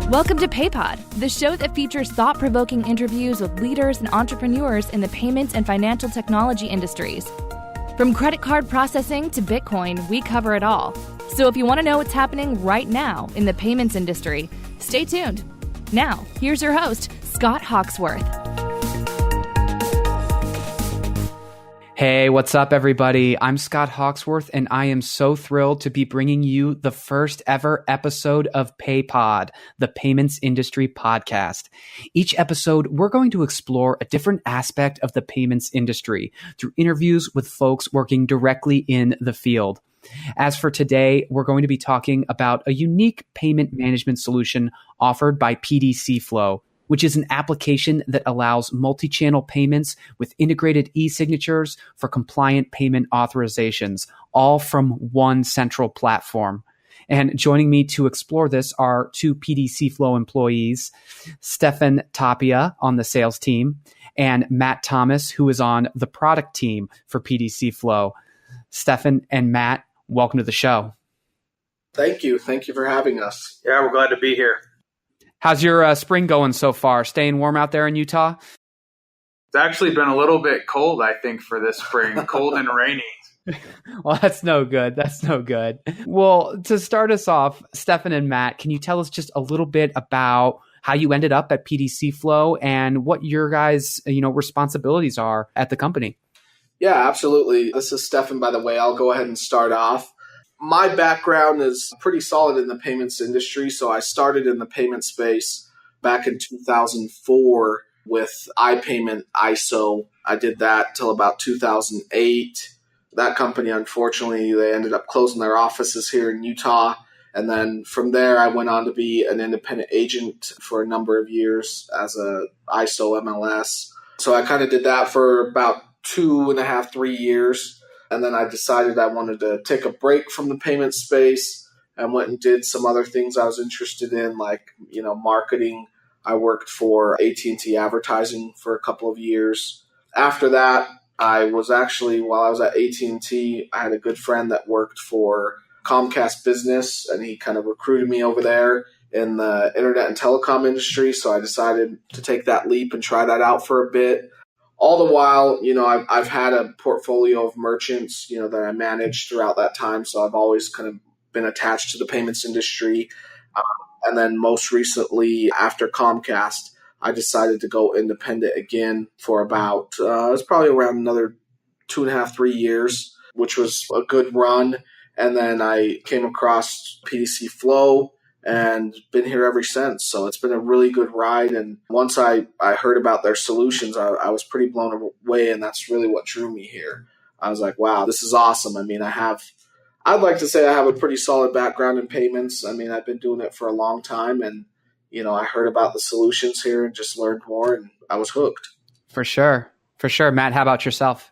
Welcome to PayPod, the show that features thought-provoking interviews with leaders and entrepreneurs in the payments and financial technology industries. From credit card processing to Bitcoin, we cover it all. So if you want to know what's happening right now in the payments industry, stay tuned. Now, here's your host, Scott Hawksworth. Hey, what's up, everybody? I'm Scott Hawksworth, and I am so thrilled to be bringing you the first ever episode of PayPod, the Payments Industry Podcast. Each episode, we're going to explore a different aspect of the payments industry through interviews with folks working directly in the field. As for today, we're going to be talking about a unique payment management solution offered by PDCflow, which is an application that allows multi-channel payments with integrated eSignatures for compliant payment authorizations, all from one central platform. And joining me to explore this are two PDCflow employees, Stefan Tapia on the sales team, and Matt Thomas, who is on the product team for PDCflow. Stefan and Matt, welcome to the show. Thank you. Thank you for having us. Yeah, we're glad to be here. How's your spring going so far? Staying warm out there in Utah? It's actually been a little bit cold, I think, for this spring. Cold and rainy. Well, that's no good. Well, to start us off, Stefan and Matt, can you tell us just a little bit about how you ended up at PDCflow and what your guys' responsibilities are at the company? Yeah, absolutely. This is Stefan, by the way. I'll go ahead and start off. My background is pretty solid in the payments industry. So I started in the payment space back in 2004 with iPayment ISO. I did that till about 2008. That company, unfortunately, they ended up closing their offices here in Utah. And then from there, I went on to be an independent agent for a number of years as a ISO MLS. So I kind of did that for about 2.5, 3 years. And then I decided I wanted to take a break from the payment space and went and did some other things I was interested in, like, marketing. I worked for AT&T advertising for a couple of years. After that, while I was at AT&T, I had a good friend that worked for Comcast Business, and he kind of recruited me over there in the internet and telecom industry. So I decided to take that leap and try that out for a bit. All the while, I've had a portfolio of merchants, that I managed throughout that time. So I've always kind of been attached to the payments industry. And then most recently, after Comcast, I decided to go independent again for about, it was probably around another 2.5, 3 years, which was a good run. And then I came across PDCflow and been here ever since. So it's been a really good ride. And once I heard about their solutions, I was pretty blown away. And that's really what drew me here. I was like, wow, this is awesome. I mean, I'd like to say I have a pretty solid background in payments. I mean, I've been doing it for a long time. And, I heard about the solutions here and just learned more, and I was hooked. For sure. Matt, how about yourself?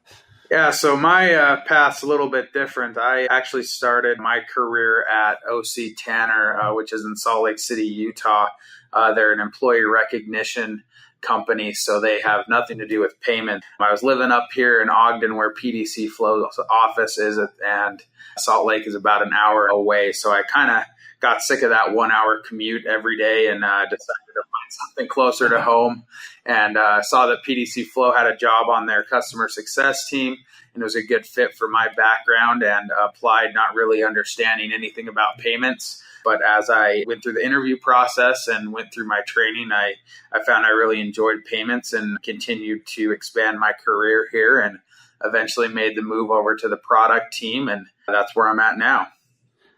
Yeah, so my path's a little bit different. I actually started my career at OC Tanner, which is in Salt Lake City, Utah. They're an employee recognition company, so they have nothing to do with payment. I was living up here in Ogden where PDCflow's office is, and Salt Lake is about an hour away. So I kind of got sick of that 1 hour commute every day and decided to find something closer to home, and saw that PDCflow had a job on their customer success team, and it was a good fit for my background, and applied not really understanding anything about payments. But as I went through the interview process and went through my training, I found I really enjoyed payments and continued to expand my career here, and eventually made the move over to the product team, and that's where I'm at now.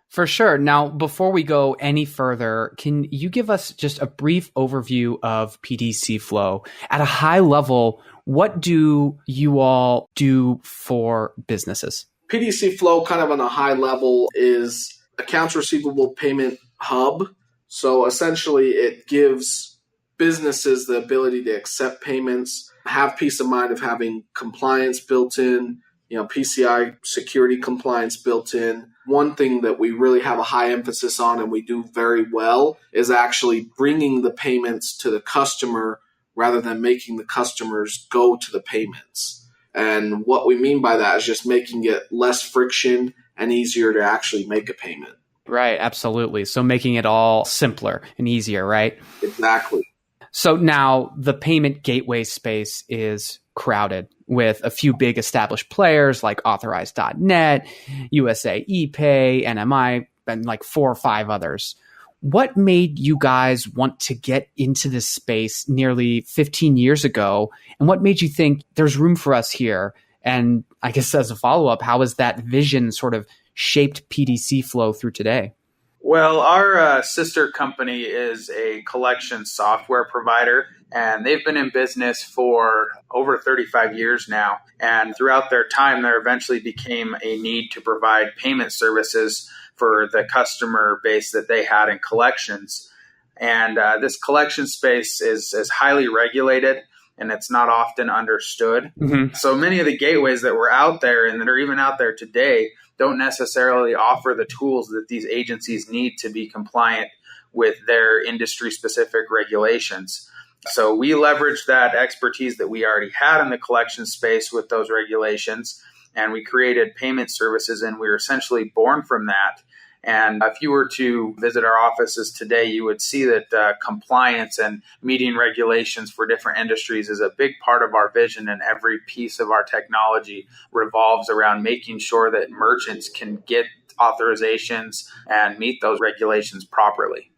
For sure. Now, before we go any further, can you give us just a brief overview of PDCflow? At a high level, what do you all do for businesses? PDCflow, kind of on a high level, is accounts receivable payment hub. So essentially, it gives businesses the ability to accept payments, have peace of mind of having compliance built in, PCI security compliance built in. One thing that we really have a high emphasis on and we do very well is actually bringing the payments to the customer rather than making the customers go to the payments. And what we mean by that is just making it less friction and easier to actually make a payment. Right, absolutely. So making it all simpler and easier, right? Exactly. So now the payment gateway space is crowded with a few big established players like Authorize.net, USA ePay, NMI, and like 4 or 5 others. What made you guys want to get into this space nearly 15 years ago? And what made you think there's room for us here? And I guess as a follow-up, how has that vision sort of shaped PDCflow through today? Well, our sister company is a collection software provider, and they've been in business for over 35 years now. And throughout their time, there eventually became a need to provide payment services for the customer base that they had in collections. And this collection space is highly regulated, and it's not often understood. Mm-hmm. So many of the gateways that were out there and that are even out there today don't necessarily offer the tools that these agencies need to be compliant with their industry-specific regulations. So we leveraged that expertise that we already had in the collection space with those regulations, and we created payment services, and we were essentially born from that. And if you were to visit our offices today, you would see that compliance and meeting regulations for different industries is a big part of our vision, and every piece of our technology revolves around making sure that merchants can get authorizations and meet those regulations properly.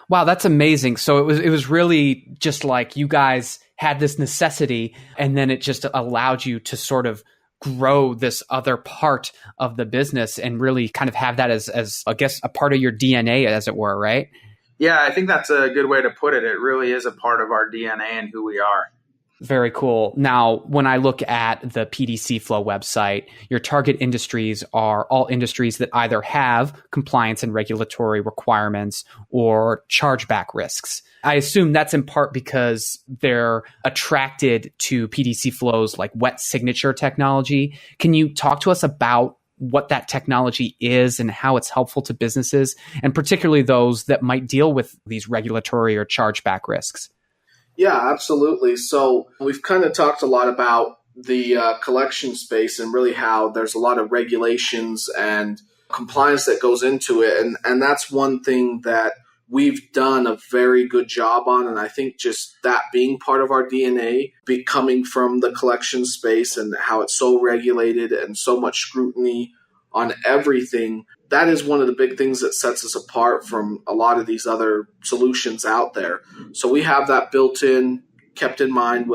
Wow, that's amazing. So it was really just like you guys had this necessity, and then it just allowed you to sort of grow this other part of the business and really kind of have that as I guess a part of your DNA, as it were, right? Yeah, I think that's a good way to put it. It really is a part of our DNA and who we are. Very cool. Now, when I look at the PDCflow website, your target industries are all industries that either have compliance and regulatory requirements or chargeback risks. I assume that's in part because they're attracted to PDCflow's like wet signature technology. Can you talk to us about what that technology is and how it's helpful to businesses, and particularly those that might deal with these regulatory or chargeback risks? Yeah, absolutely. So we've kind of talked a lot about the collection space and really how there's a lot of regulations and compliance that goes into it. And that's one thing that we've done a very good job on. And I think just that being part of our DNA, coming from the collection space and how it's so regulated and so much scrutiny on everything, that is one of the big things that sets us apart from a lot of these other solutions out there. So we have that built in, kept in mind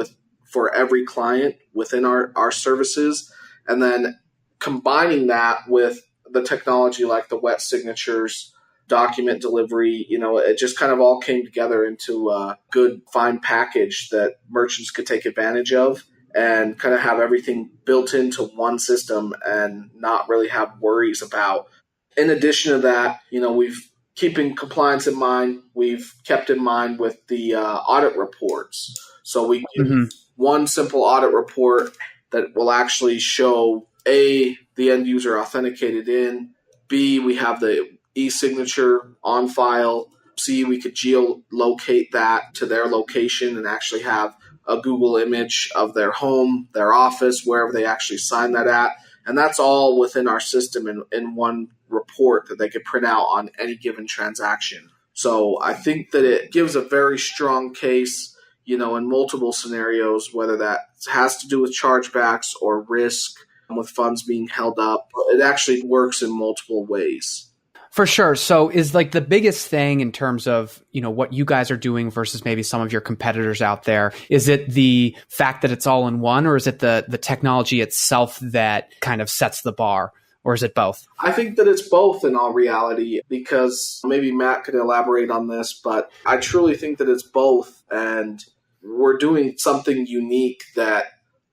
for every client within our services. And then combining that with the technology like the wet signatures, document delivery, it just kind of all came together into a good, fine package that merchants could take advantage of and kind of have everything built into one system and not really have worries about. In addition to that, we've keeping compliance in mind. We've kept in mind with the audit reports. So we give one simple audit report that will actually show A, the end user authenticated in, B, we have the e-signature on file, C, we could geolocate that to their location and actually have a Google image of their home, their office, wherever they actually sign that at. And that's all within our system in one report that they could print out on any given transaction. So I think that it gives a very strong case, in multiple scenarios, whether that has to do with chargebacks or risk with funds being held up. It actually works in multiple ways. For sure. So is like the biggest thing in terms of, what you guys are doing versus maybe some of your competitors out there, is it the fact that it's all in one, or is it the technology itself that kind of sets the bar, or is it both? I think that it's both in all reality, because maybe Matt could elaborate on this, but I truly think that it's both. And we're doing something unique that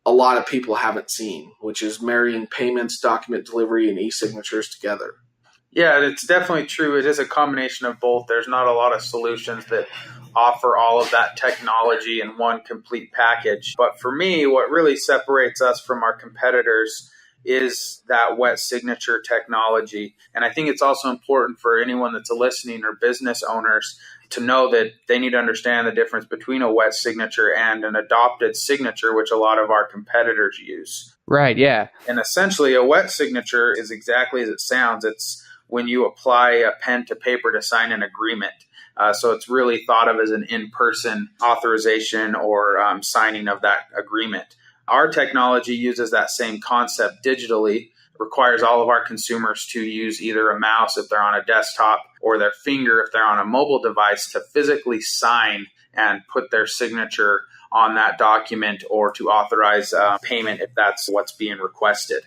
a lot of people haven't seen, which is marrying payments, document delivery, and e-signatures together. Yeah, it's definitely true. It is a combination of both. There's not a lot of solutions that offer all of that technology in one complete package. But for me, what really separates us from our competitors is that wet signature technology. And I think it's also important for anyone that's listening or business owners to know that they need to understand the difference between a wet signature and an adopted signature, which a lot of our competitors use. Right, yeah. And essentially, a wet signature is exactly as it sounds. It's when you apply a pen to paper to sign an agreement. So it's really thought of as an in-person authorization or signing of that agreement. Our technology uses that same concept digitally, requires all of our consumers to use either a mouse if they're on a desktop or their finger if they're on a mobile device to physically sign and put their signature on that document or to authorize payment if that's what's being requested.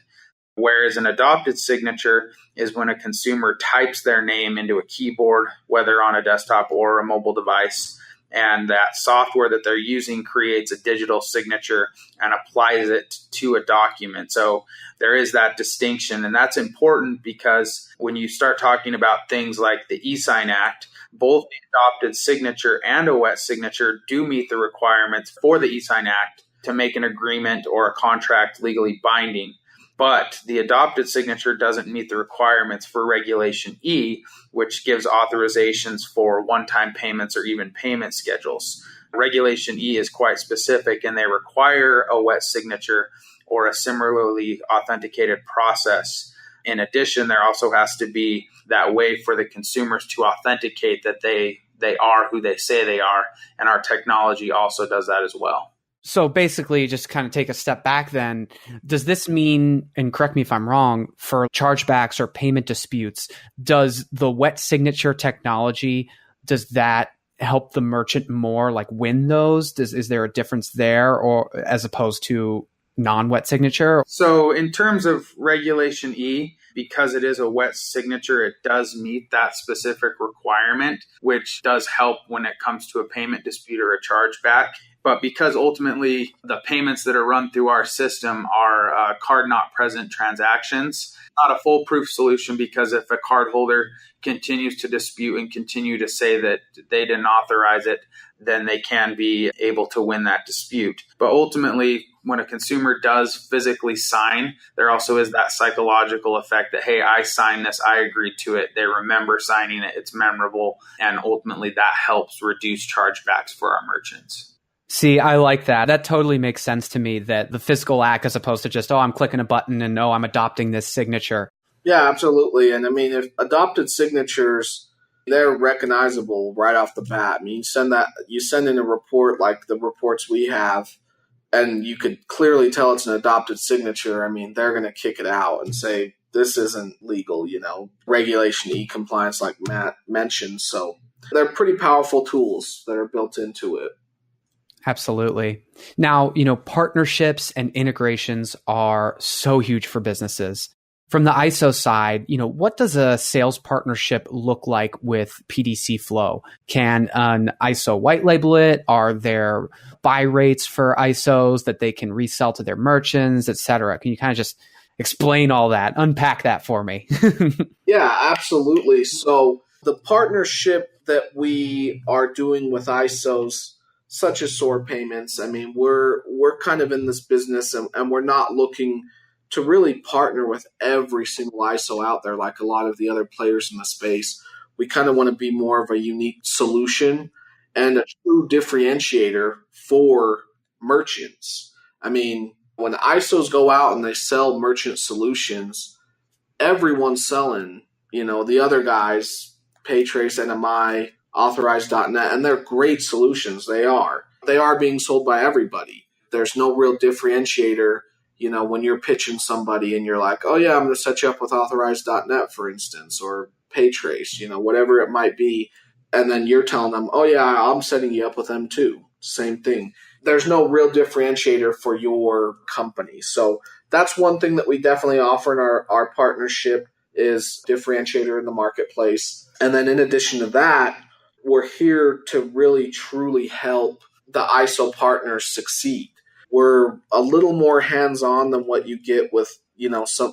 Whereas an adopted signature is when a consumer types their name into a keyboard, whether on a desktop or a mobile device, and that software that they're using creates a digital signature and applies it to a document. So there is that distinction, and that's important because when you start talking about things like the eSign Act, both the adopted signature and a wet signature do meet the requirements for the eSign Act to make an agreement or a contract legally binding. But the adopted signature doesn't meet the requirements for Regulation E, which gives authorizations for one-time payments or even payment schedules. Regulation E is quite specific, and they require a wet signature or a similarly authenticated process. In addition, there also has to be that way for the consumers to authenticate that they are who they say they are, and our technology also does that as well. So basically, just kind of take a step back then, does this mean, and correct me if I'm wrong, for chargebacks or payment disputes, does the wet signature technology, does that help the merchant more, like win those? Is there a difference there, or as opposed to non-wet signature? So in terms of Regulation E, because it is a wet signature, it does meet that specific requirement, which does help when it comes to a payment dispute or a chargeback. But because ultimately the payments that are run through our system are card not present transactions, not a foolproof solution, because if a cardholder continues to dispute and continue to say that they didn't authorize it, then they can be able to win that dispute. But ultimately, when a consumer does physically sign, there also is that psychological effect that, hey, I signed this, I agreed to it, they remember signing it, it's memorable, and ultimately that helps reduce chargebacks for our merchants. See, I like that. That totally makes sense to me, that the physical act as opposed to just, I'm clicking a button and I'm adopting this signature. Yeah, absolutely. And I mean, if adopted signatures, they're recognizable right off the bat. I mean, you send in a report like the reports we have, and you could clearly tell it's an adopted signature. I mean, they're going to kick it out and say, this isn't legal, Regulation E compliance like Matt mentioned. So they're pretty powerful tools that are built into it. Absolutely. Now, partnerships and integrations are so huge for businesses. From the ISO side, what does a sales partnership look like with PDCflow? Can an ISO white label it? Are there buy rates for ISOs that they can resell to their merchants, et cetera? Can you kind of just explain all that, unpack that for me? Yeah, absolutely. So the partnership that we are doing with ISOs, such as SOAR Payments, I mean, we're kind of in this business and we're not looking to really partner with every single ISO out there like a lot of the other players in the space. We kind of want to be more of a unique solution and a true differentiator for merchants. I mean, when ISOs go out and they sell merchant solutions, everyone's selling, the other guys, Paytrace, NMI, Authorize.net, and they're great solutions. They are being sold by everybody. There's no real differentiator, when you're pitching somebody and you're like, oh yeah, I'm going to set you up with Authorize.net, for instance, or Paytrace, whatever it might be. And then you're telling them, oh yeah, I'm setting you up with them too. Same thing. There's no real differentiator for your company. So that's one thing that we definitely offer in our partnership is differentiator in the marketplace. And then in addition to that, we're here to really, truly help the ISO partners succeed. We're a little more hands-on than what you get with,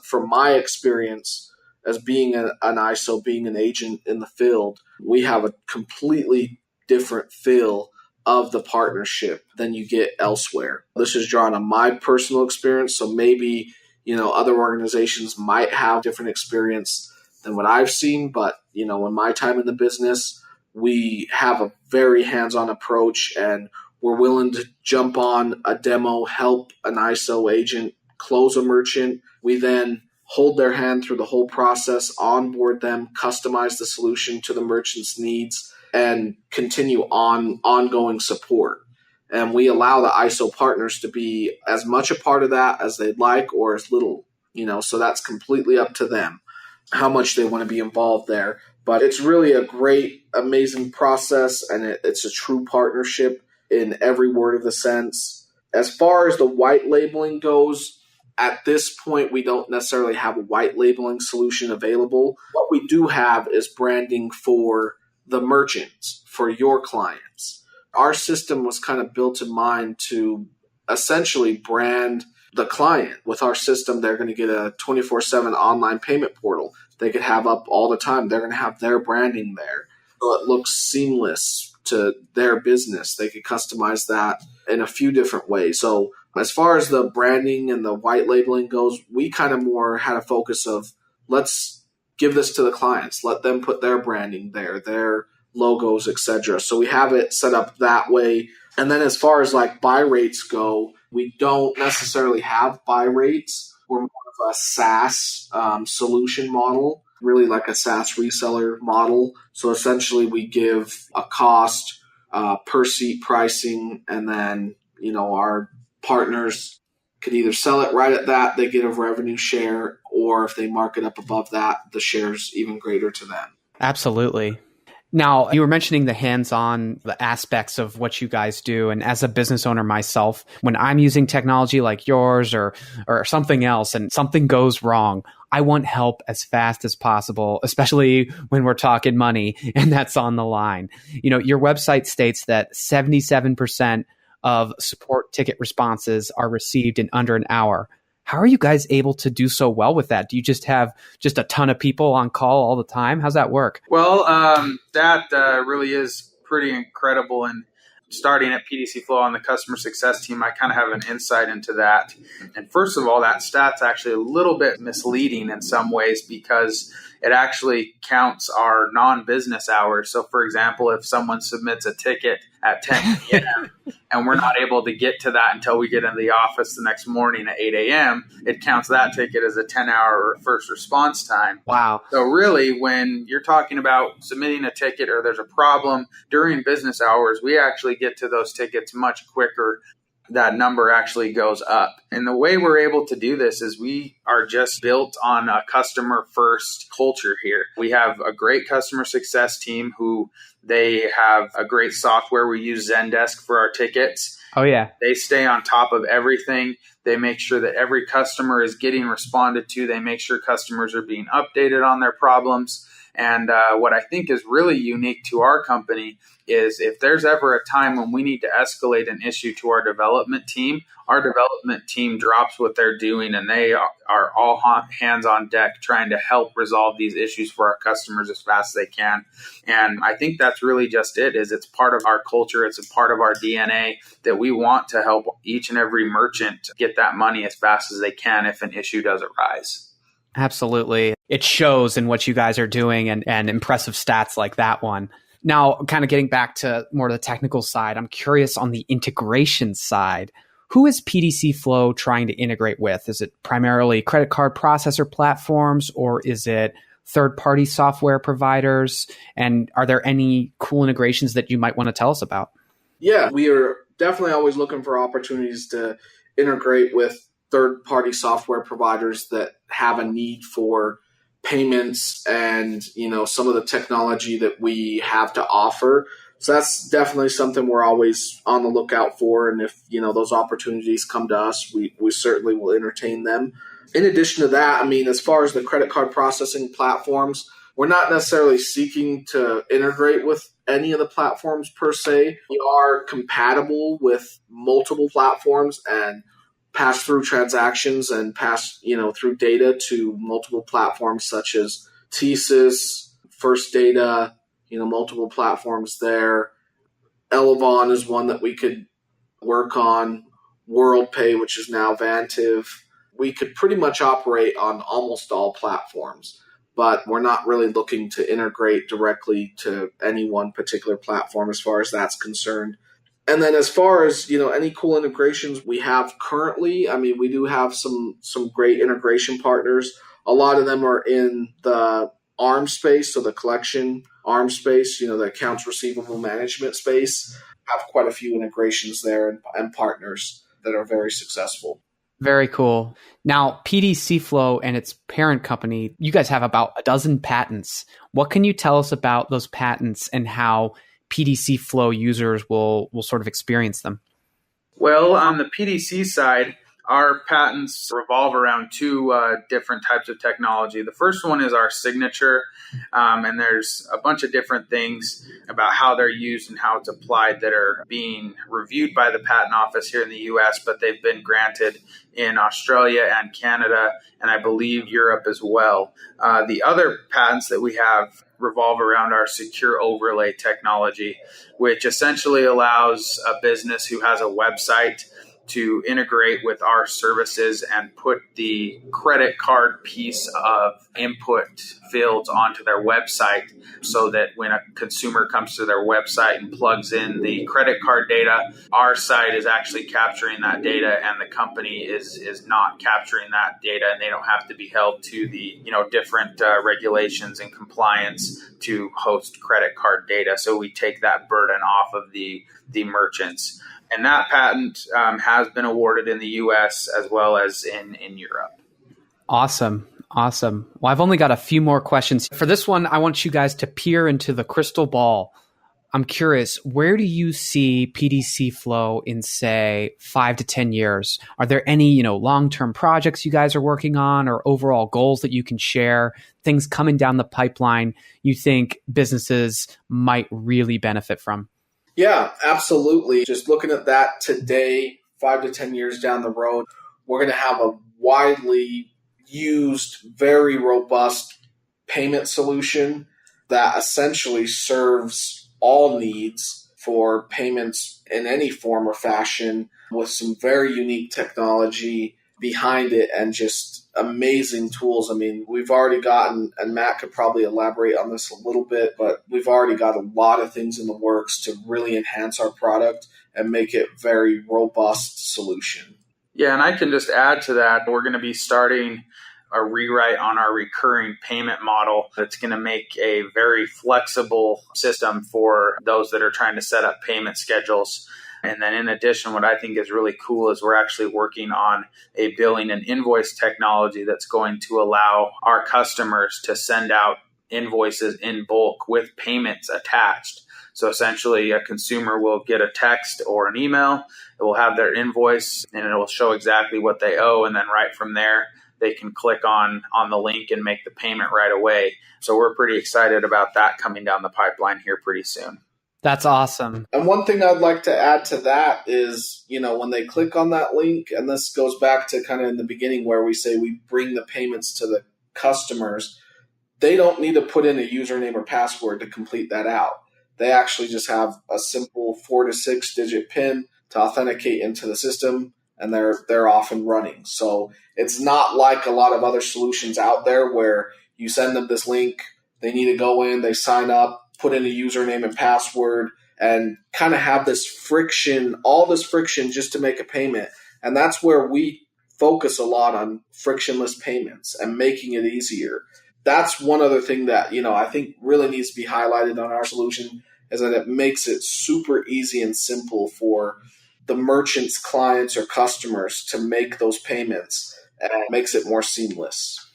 from my experience as being an ISO, being an agent in the field, we have a completely different feel of the partnership than you get elsewhere. This is drawn on my personal experience, so maybe, other organizations might have different experience than what I've seen, but, in my time in the business, we have a very hands-on approach, and we're willing to jump on a demo, help an ISO agent close a merchant. We then hold their hand through the whole process, onboard them, customize the solution to the merchant's needs, and continue ongoing support. And we allow the ISO partners to be as much a part of that as they'd like or as little, so that's completely up to them how much they want to be involved there. But it's really a great, amazing process, and it's a true partnership in every word of the sense. As far as the white labeling goes, at this point, we don't necessarily have a white labeling solution available. What we do have is branding for the merchants, for your clients. Our system was kind of built in mind to essentially brand the client. With our system, they're going to get a 24/7 online payment portal they could have up all the time. They're going to have their branding there. So it looks seamless to their business. They could customize that in a few different ways. So as far as the branding and the white labeling goes, we kind of more had a focus of let's give this to the clients. Let them put their branding there, their logos, etc. So we have it set up that way. And then as far as like buy rates go, we don't necessarily have buy rates. We're more of a SaaS solution model, really like a SaaS reseller model. So essentially we give a cost per seat pricing, and then, our partners could either sell it right at that, they get a revenue share, or if they mark it up above that, the share's even greater to them. Absolutely. Now, you were mentioning the hands-on, the aspects of what you guys do. And as a business owner myself, when I'm using technology like yours or something else and something goes wrong, I want help as fast as possible, especially when we're talking money and that's on the line. Your website states that 77% of support ticket responses are received in under an hour. How are you guys able to do so well with that? Do you just have a ton of people on call all the time? How's that work? Well, that really is pretty incredible. And starting at PDCflow on the customer success team, I kind of have an insight into that. And first of all, that stat's actually a little bit misleading in some ways because it actually counts our non-business hours. So for example, if someone submits a ticket at 10 p.m. and we're not able to get to that until we get into the office the next morning at 8 a.m., it counts that ticket as a 10-hour first response time. Wow. So really, when you're talking about submitting a ticket or there's a problem during business hours, we actually get to those tickets much quicker. That number actually goes up. And the way we're able to do this is we are just built on a customer first culture here. We have a great customer success team who they have a great software. We use Zendesk for our tickets. Oh, yeah. They stay on top of everything. They make sure that every customer is getting responded to. They make sure customers are being updated on their problems. And what I think is really unique to our company is if there's ever a time when we need to escalate an issue to our development team drops what they're doing and they are all hands on deck trying to help resolve these issues for our customers as fast as they can. And I think that's really just it's part of our culture. It's a part of our DNA that we want to help each and every merchant get that money as fast as they can if an issue does arise. Absolutely. It shows in what you guys are doing and impressive stats like that one. Now, kind of getting back to more of the technical side, I'm curious on the integration side. Who is PDCflow trying to integrate with? Is it primarily credit card processor platforms, or is it third-party software providers? And are there any cool integrations that you might want to tell us about? Yeah, we are definitely always looking for opportunities to integrate with third-party software providers that have a need for payments and, some of the technology that we have to offer. So that's definitely something we're always on the lookout for. And if, those opportunities come to us, we certainly will entertain them. In addition to that, as far as the credit card processing platforms, we're not necessarily seeking to integrate with any of the platforms per se. We are compatible with multiple platforms and pass through transactions and pass, through data to multiple platforms such as TSYS, First Data, multiple platforms there. Elevon is one that we could work on. WorldPay, which is now Vantiv. We could pretty much operate on almost all platforms, but we're not really looking to integrate directly to any one particular platform as far as that's concerned. And then as far as, any cool integrations we have currently, we do have some great integration partners. A lot of them are in the ARM space, so the collection ARM space, the accounts receivable management space. Have quite a few integrations there and partners that are very successful. Very cool. Now, PDCflow and its parent company, you guys have about a dozen patents. What can you tell us about those patents and how PDCflow users will sort of experience them? Well, on the PDC side, our patents revolve around two different types of technology. The first one is our signature, and there's a bunch of different things about how they're used and how it's applied that are being reviewed by the Patent Office here in the U.S., but they've been granted in Australia and Canada, and I believe Europe as well. The other patents that we have revolve around our secure overlay technology, which essentially allows a business who has a website to integrate with our services and put the credit card piece of input fields onto their website so that when a consumer comes to their website and plugs in the credit card data, our site is actually capturing that data and the company is not capturing that data, and they don't have to be held to the different regulations and compliance to host credit card data. So we take that burden off of the merchants. And that patent has been awarded in the U.S. as well as in Europe. Awesome. Well, I've only got a few more questions. For this one, I want you guys to peer into the crystal ball. I'm curious, where do you see PDCflow in, say, 5 to 10 years? Are there any, long-term projects you guys are working on or overall goals that you can share, things coming down the pipeline you think businesses might really benefit from? Yeah, absolutely. Just looking at that today, 5 to 10 years down the road, we're going to have a widely used, very robust payment solution that essentially serves all needs for payments in any form or fashion with some very unique technology behind it and just amazing tools. I mean, we've already gotten, and Matt could probably elaborate on this a little bit, but we've already got a lot of things in the works to really enhance our product and make it a very robust solution. Yeah, and I can just add to that, we're going to be starting a rewrite on our recurring payment model that's going to make a very flexible system for those that are trying to set up payment schedules. And then in addition, what I think is really cool is we're actually working on a billing and invoice technology that's going to allow our customers to send out invoices in bulk with payments attached. So essentially, a consumer will get a text or an email. It will have their invoice, and it will show exactly what they owe. And then right from there, they can click on the link and make the payment right away. So we're pretty excited about that coming down the pipeline here pretty soon. That's awesome. And one thing I'd like to add to that is, when they click on that link, and this goes back to kind of in the beginning where we say we bring the payments to the customers, they don't need to put in a username or password to complete that out. They actually just have a simple 4 to 6 digit PIN to authenticate into the system, and they're off and running. So it's not like a lot of other solutions out there where you send them this link, they need to go in, they sign up, put in a username and password, and kind of have this friction, all this friction just to make a payment. And that's where we focus a lot on frictionless payments and making it easier. That's one other thing that, I think really needs to be highlighted on our solution is that it makes it super easy and simple for the merchant's clients or customers to make those payments, and it makes it more seamless.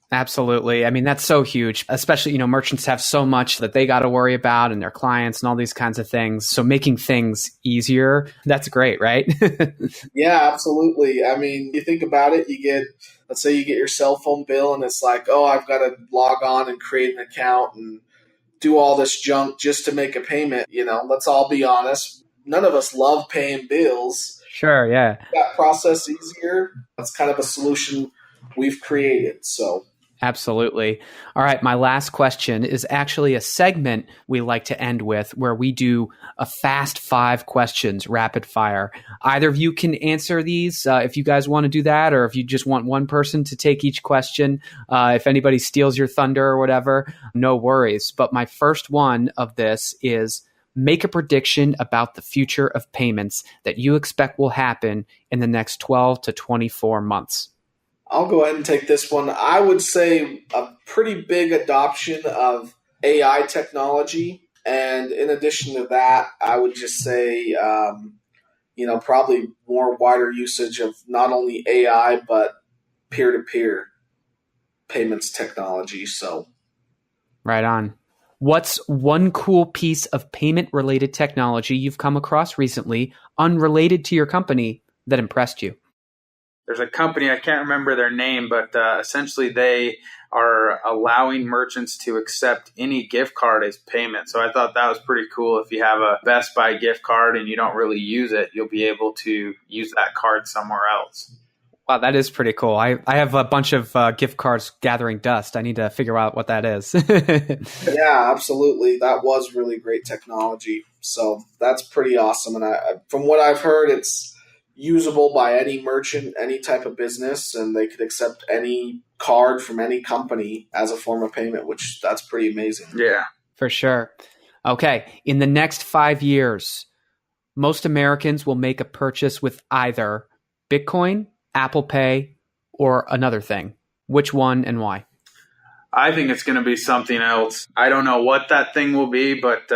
Absolutely. I mean, that's so huge, especially, merchants have so much that they got to worry about and their clients and all these kinds of things. So making things easier, that's great, right? Yeah, absolutely. I mean, you think about it, let's say you get your cell phone bill and it's like, oh, I've got to log on and create an account and do all this junk just to make a payment. Let's all be honest. None of us love paying bills. Sure, yeah. That process easier. That's kind of a solution we've created. So. Absolutely. All right. My last question is actually a segment we like to end with where we do a fast 5 questions, rapid fire. Either of you can answer these if you guys want to do that, or if you just want one person to take each question. If anybody steals your thunder or whatever, no worries. But my first one of this is make a prediction about the future of payments that you expect will happen in the next 12 to 24 months. I'll go ahead and take this one. I would say a pretty big adoption of AI technology. And in addition to that, I would just say, probably more wider usage of not only AI, but peer-to-peer payments technology. So, right on. What's one cool piece of payment-related technology you've come across recently, unrelated to your company, that impressed you? There's a company, I can't remember their name, but essentially they are allowing merchants to accept any gift card as payment. So I thought that was pretty cool. If you have a Best Buy gift card and you don't really use it, you'll be able to use that card somewhere else. Wow, that is pretty cool. I have a bunch of gift cards gathering dust. I need to figure out what that is. Yeah, absolutely. That was really great technology. So that's pretty awesome. And from what I've heard, it's usable by any merchant, any type of business, and they could accept any card from any company as a form of payment, which that's pretty amazing. Yeah, for sure. Okay. In the next 5 years, most Americans will make a purchase with either Bitcoin, Apple Pay, or another thing. Which one and why? I think it's going to be something else. I don't know what that thing will be, but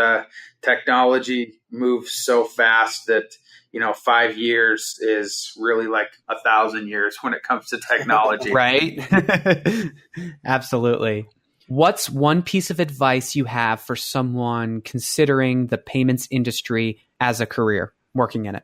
technology moves so fast that 5 years is really like 1,000 years when it comes to technology. Right? Absolutely. What's one piece of advice you have for someone considering the payments industry as a career, working in it?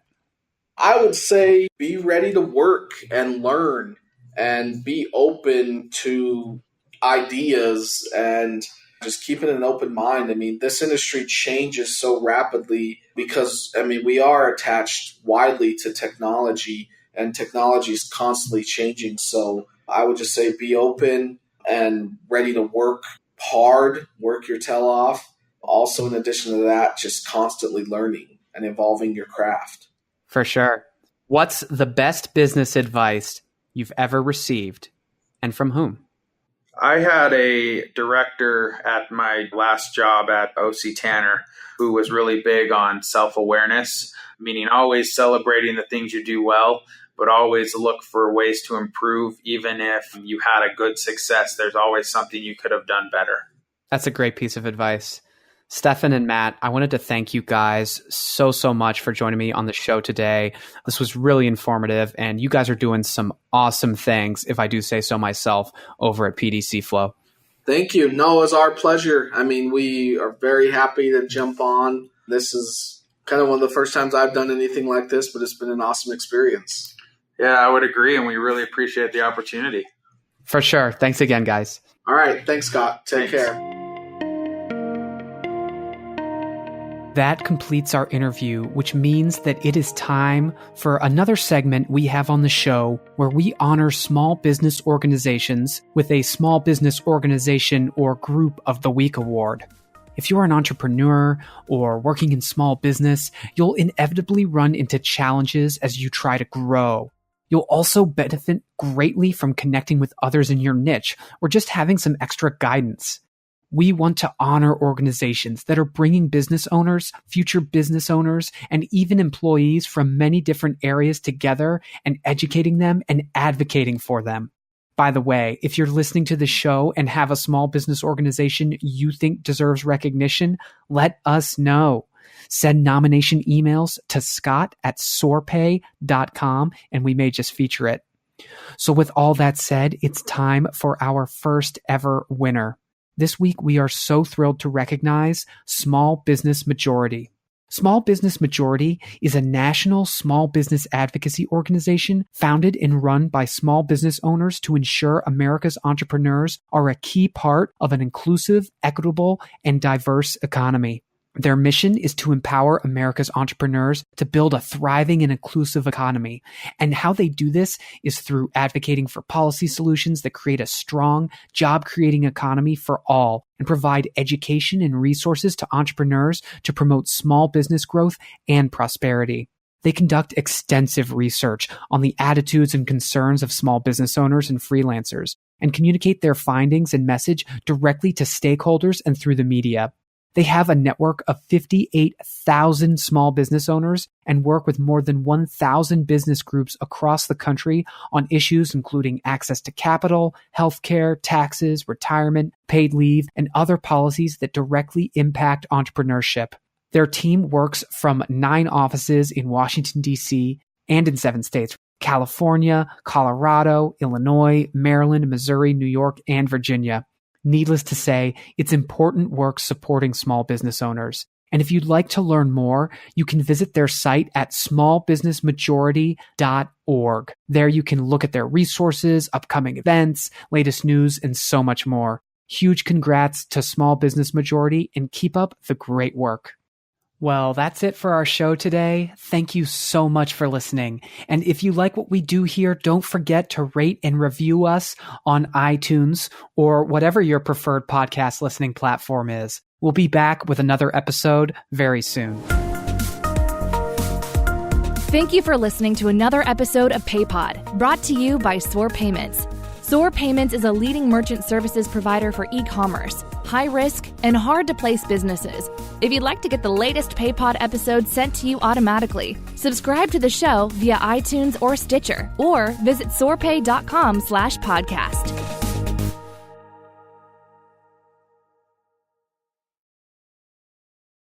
I would say be ready to work and learn and be open to ideas and just keeping an open mind. I mean, this industry changes so rapidly because, we are attached widely to technology and technology is constantly changing. So I would just say be open and ready to work hard, work your tail off. Also, in addition to that, just constantly learning and evolving your craft. For sure. What's the best business advice you've ever received and from whom? I had a director at my last job at OC Tanner who was really big on self-awareness, meaning always celebrating the things you do well, but always look for ways to improve. Even if you had a good success, there's always something you could have done better. That's a great piece of advice. Stefan and Matt, I wanted to thank you guys so much for joining me on the show today. This was really informative, and you guys are doing some awesome things, if I do say so myself, over at PDCflow. Thank you. No, it was our pleasure. We are very happy to jump on. This is kind of one of the first times I've done anything like this, but it's been an awesome experience. Yeah, I would agree, and we really appreciate the opportunity. For sure. Thanks again, guys. All right. Thanks, Scott. Take care. That completes our interview, which means that it is time for another segment we have on the show where we honor small business organizations with a Small Business Organization or Group of the Week award. If you're an entrepreneur or working in small business, you'll inevitably run into challenges as you try to grow. You'll also benefit greatly from connecting with others in your niche or just having some extra guidance. We want to honor organizations that are bringing business owners, future business owners, and even employees from many different areas together and educating them and advocating for them. By the way, if you're listening to the show and have a small business organization you think deserves recognition, let us know. Send nomination emails to scott@soarpay.com and we may just feature it. So with all that said, it's time for our first ever winner. This week, we are so thrilled to recognize Small Business Majority. Small Business Majority is a national small business advocacy organization founded and run by small business owners to ensure America's entrepreneurs are a key part of an inclusive, equitable, and diverse economy. Their mission is to empower America's entrepreneurs to build a thriving and inclusive economy. And how they do this is through advocating for policy solutions that create a strong, job-creating economy for all and provide education and resources to entrepreneurs to promote small business growth and prosperity. They conduct extensive research on the attitudes and concerns of small business owners and freelancers and communicate their findings and message directly to stakeholders and through the media. They have a network of 58,000 small business owners and work with more than 1,000 business groups across the country on issues including access to capital, healthcare, taxes, retirement, paid leave, and other policies that directly impact entrepreneurship. Their team works from 9 offices in Washington, D.C. and in 7 states: California, Colorado, Illinois, Maryland, Missouri, New York, and Virginia. Needless to say, it's important work supporting small business owners. And if you'd like to learn more, you can visit their site at smallbusinessmajority.org. There you can look at their resources, upcoming events, latest news, and so much more. Huge congrats to Small Business Majority, and keep up the great work. Well, that's it for our show today. Thank you so much for listening. And if you like what we do here, don't forget to rate and review us on iTunes or whatever your preferred podcast listening platform is. We'll be back with another episode very soon. Thank you for listening to another episode of PayPod, brought to you by Soar Payments. Soar Payments is a leading merchant services provider for e-commerce, high-risk, and hard-to-place businesses. If you'd like to get the latest PayPod episodes sent to you automatically, subscribe to the show via iTunes or Stitcher, or visit soarpay.com/podcast.